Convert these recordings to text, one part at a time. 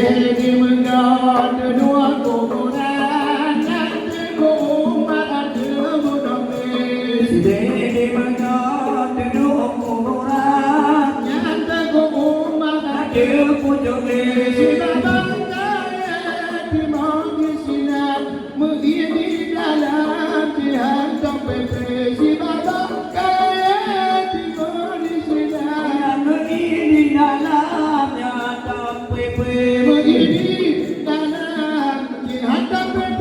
di menggad dua kuburan nanti umat ada munafik di menggad dua kuburan nanti umat ada munafik sudah bangga di magi sinar menghini dalam jihad sampai sudah bangga di magi sinar menghini dalamnya sampai menghini dalam jihad sampai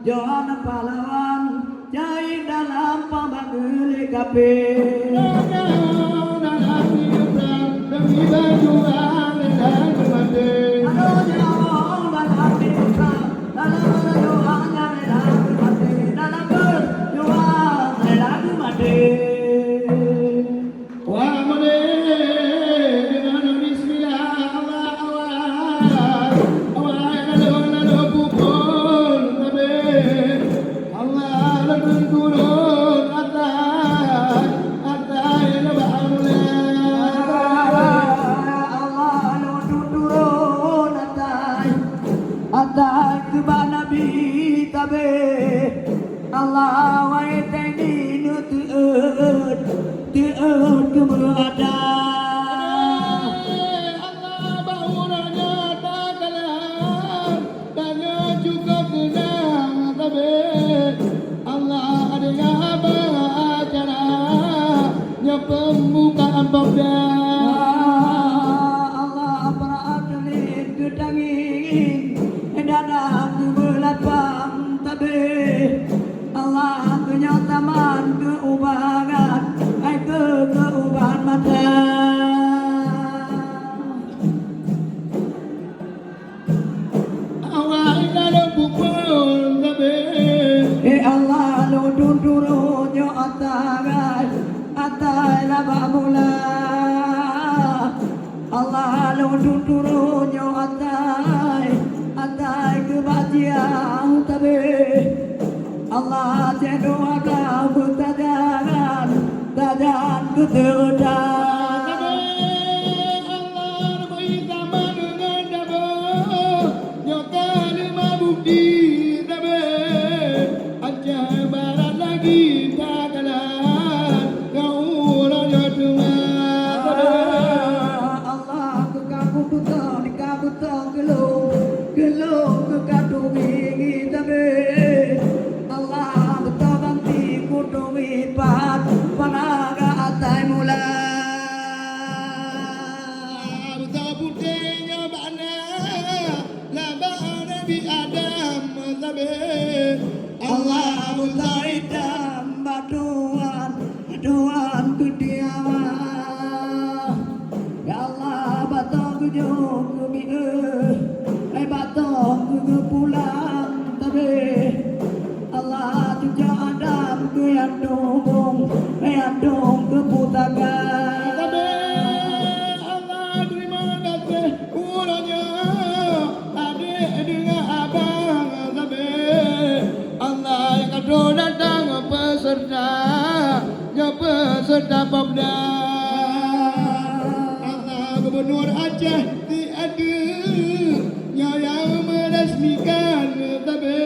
Johan pahlawan jahit dalam pembangunan KP. demi berjuang dan bermati. Allah wa ta'ini nutu'ud keberada Allah bahuranya tak kalah tanya juga kenang tapi Allah ada acara nya pembukaan pemda Allah perhatian kedangin dadang belapang tabe Allah kenyataman keubangan keubahan mata awal dalam pukul tabe Allah lo dundurunyo atai laba mula Allah lo dundurunyo atai kebahagiaan tabe Allah doa kau bertajaran tajan keterdan Allah beri sama dengan daba nyokan mabukti tabe aja barat lagi tak kalah kau raja tua Allah ke kamu betul di kamu betul gelung ke kadu gigi tabe panaga atai mula betul putihnya mana laba Nabi Adam tabe Allah mutai Adong keputakan. Tapi Allah terima kasih kurangnya adik dengan abang. Tapi Allah yang kado datang peserta Pemda. Allah Gubernur Aceh tiada yang meresmikan. Tapi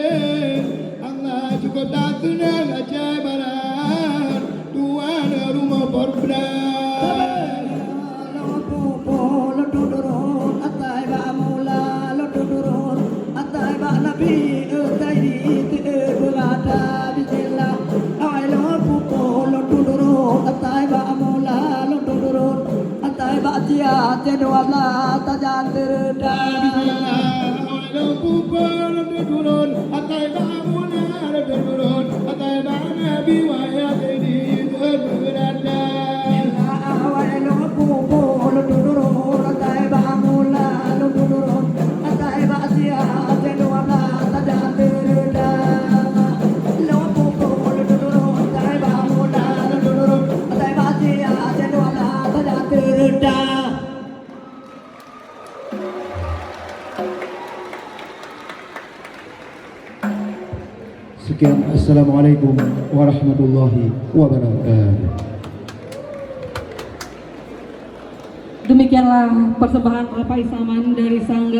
Allah cukup tak tenang Aceh Barat. Tuan rumah Pemda. Jadwallah tajam terdah. Turun atai bangunan turun atai nabi wayat di berada. Awal lo pupul turun atai bangunan turun atai basia jadwallah tajam terdah. Lo pupul turun atai bangunan turun atai basia jadwallah tajam terdah. Sekian, Assalamualaikum warahmatullahi wabarakatuh. Demikianlah persembahan Alfa Isaman dari Sangga